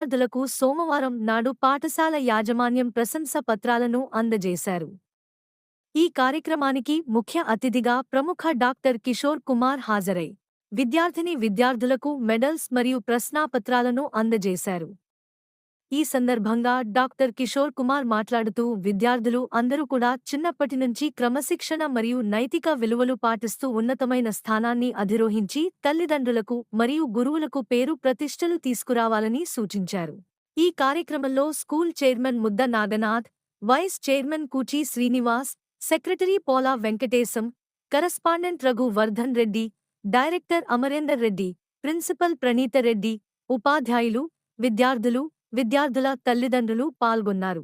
విద్యార్థులకు సోమవారం నాడు పాఠశాల యాజమాన్యం ప్రశంస పత్రాలను అందజేశారు. ఈ కార్యక్రమానికి ముఖ్య అతిథిగా ప్రముఖ డాక్టర్ కిషోర్ కుమార్ హాజరై విద్యార్థులకు మెడల్స్ మరియు ప్రశ్నాపత్రాలను అందజేశారు. ఈ సందర్భంగా డాక్టర్ కిషోర్ కుమార్ మాట్లాడుతూ విద్యార్థులు అందరూ కూడా చిన్నప్పటి నుంచి క్రమశిక్షణ మరియు నైతిక విలువలు పాటిస్తూ ఉన్నతమైన స్థానాన్ని అధిరోహించి తల్లిదండ్రులకు మరియు గురువులకు పేరు ప్రతిష్టలు తీసుకురావాలని సూచించారు. ఈ కార్యక్రమంలో school chairman Mudda Naganath, vice chairman Kuchi Srinivas, secretary Pola Venkatesham, correspondent Raghu Vardhan Reddy, director Amarender Reddy, principal Praneetha Reddy, ఉపాధ్యాయులు, విద్యార్థుల తల్లిదండ్రులు పాల్గొన్నారు.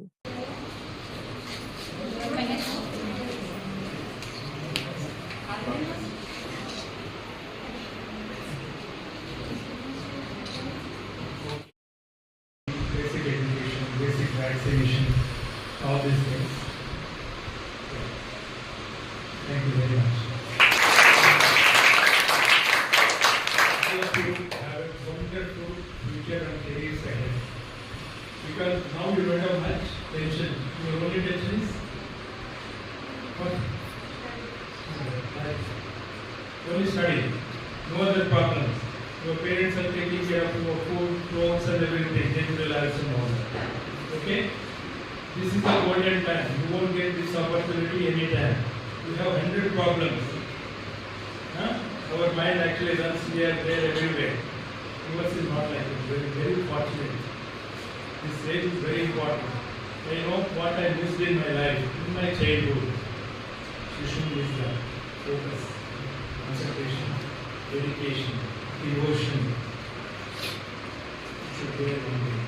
Thank you very much. You have a wonderful future and careers ahead. Because now you don't have much tension. Your only tension is what? Only study. No other problems. Your parents are taking care of your food, clothes and everything. They will relax and all that. Okay? This is the golden time. You won't get this opportunity anytime. You have 100 problems. Our mind actually runs here, there, everywhere. Yours is not like it. Very, very fortunate. This age is very important. I know what I missed in my life, in my childhood. Shisham is the focus, concentration, dedication, devotion. You should bear one day.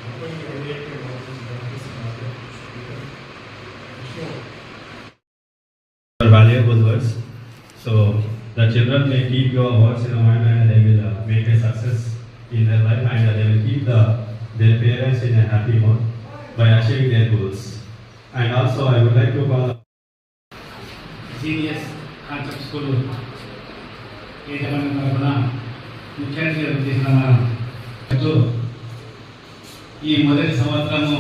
Not only related about this practice and other, sure. Valuable words. So the children may keep your words in their mind and they will make a success in their life and they will keep their parents in a happy mood by achieving their goals. And also I would like to call Genius Concept School ముఖ్యంగా చేసిన ఈ మొదటి సంవత్సరము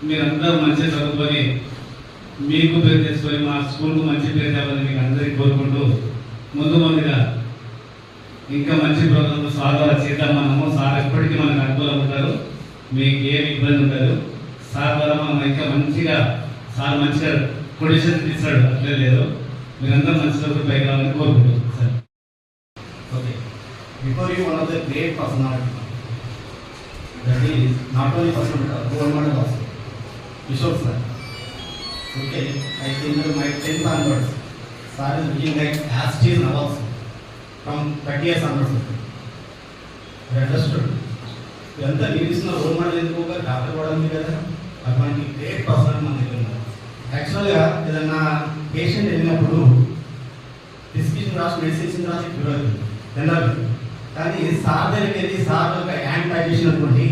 మీరందరూ మంచిగా చదువుకొని మీకు పేరు తెచ్చుకొని మా స్కూల్కు మంచి పేరు తేవాలని మీకు అందరికీ కోరుకుంటూ ముందుగా ఇంకా మంచి ప్రోగ్రాంలు సార్ ద్వారా చేద్దాం. మనము సార్ ఎప్పటికీ మనకు అనుకూలంగా ఉంటారు, మీకు ఏమి ఇబ్బంది ఉండదు. సార్ ద్వారా మనం ఇంకా మంచిగా సార్ మంచిగా పొజిషన్ ఇస్తాడు, అట్లే లేదు. మీరందరూ మంచి చదువు పైకి రావాలని కోరుకుంటున్నాం sir. Okay, before you one of the great personality that is not only person role model also Kishore sir. Okay, I think my 10th onwards, sir is looking like as he is now also, from 30 years onwards. I understood. ఇదంతా నిరీక్షణ role model ఎందుకు doctor కూడా ఉంది కదా, అటువంటి great person మన దగ్గర ఉన్నారు. యాక్చువల్గా ఏదన్నా పేషెంట్ వెళ్ళినప్పుడు ప్రిస్క్రిప్షన్ రాసి మెడిసిన్స్ రాసి క్యూర్ అవుతుంది జనరల్. కానీ సార్ దగ్గరికి వెళ్ళి సార్ ఒక హ్యాండ్ ప్యాక్ చేసినటువంటి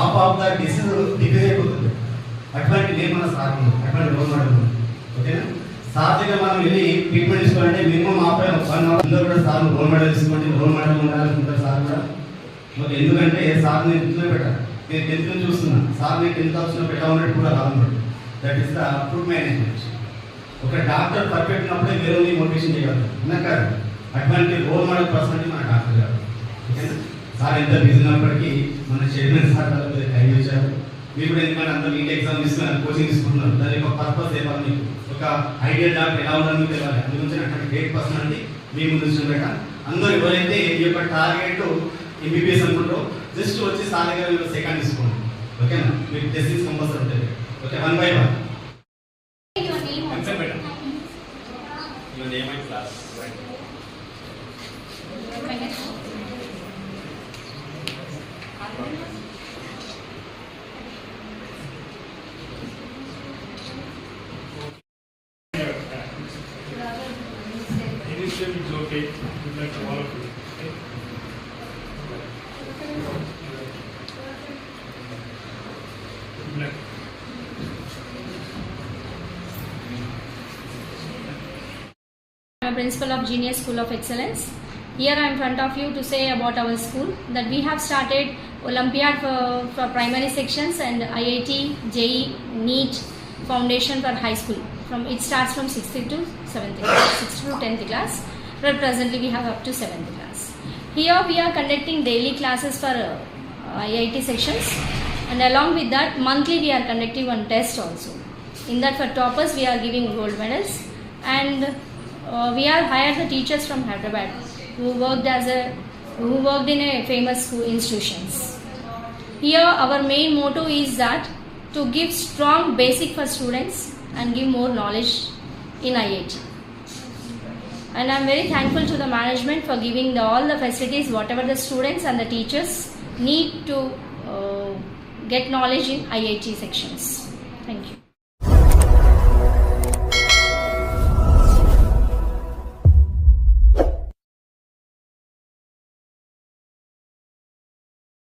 ఆఫ్ ద డిసీజ్ డిగ్రీ అయిపోతుంది. అటువంటి నేను మన సార్ అటువంటి రోల్ మోడల్. ఓకేనా, సార్ దగ్గర మనం వెళ్ళి ట్రీట్మెంట్ తీసుకోవాలంటే మినిమం ఆఫ్ 1 అవర్ అందరూ కూడా సార్ రోల్ మోడల్ తీసుకోండి, రోల్ మోడల్ ఉండాలనుకుంటారు సార్ కూడా. ఓకే, ఎందుకంటే సార్ నేను ఇంట్లో పెట్టాను, నేను 10th నుంచి చూస్తున్నాను. సార్ నేను 10th వచ్చినప్పుడు ఎలా ఉన్నట్టు కూడా రానున్నాడు. That is the food management. ఒక డాక్టర్ పర్ఫెక్ట్ ఉన్నప్పుడే వేరే మోటివేషన్ చేయగలరు, ఉన్నాక అటువంటి రోల్ మోడల్ పర్సనాలిటీ మన డాక్టర్ గారు. ఓకేనా, సార్ ఎంత బిజీ ఉన్నప్పటికీ మన చైర్మన్ సార్ టైం ఇచ్చారు. మీరు కూడా ఎందుకంటే అందరూ నీట్ ఎగ్జామ్ తీసుకున్నారు, కోచింగ్ తీసుకుంటున్నారు. దాని యొక్క పర్పస్ ఏమన్నా మీకు ఒక ఐడియా డాక్టర్ ఎలా ఉండాలని మీకు తెలియాలి. అందుకు నుంచి అటువంటి గ్రేట్ పర్సనాలిటీ మీ ముందు చూడక అందరూ ఎవరైతే ఈ యొక్క టార్గెట్ ఎంబీబీఎస్ అనుకుంటారో జస్ట్ వచ్చి సార్ దగ్గర సెకండ్ తీసుకోండి. ఓకేనా, మీకు టెస్టింగ్స్ కంపల్సరీ ఉంటుంది. Okay, 1 by 1. your name and class. Right. Initially it's okay, we'd like to all of you. Okay? Good luck. I'm a principal of Genius School of Excellence. Here I am in front of you to say about our school that we have started Olympiad for primary sections and IIT, JEE, NEET foundation for high school. It starts from 6th to 7th class, 6th to 10th class, but presently we have up to 7th class. Here we are conducting daily classes for IIT sections, and along with that monthly we are conducting one test also. In that, for toppers we are giving gold medals, and we are hired the teachers from Hyderabad who worked in a famous school institutions. Here our main motto is that to give strong basic for students and give more knowledge in IIT. And I am very thankful to the management for giving all the facilities whatever the students and the teachers need to get knowledge in IIT sections. Thank you.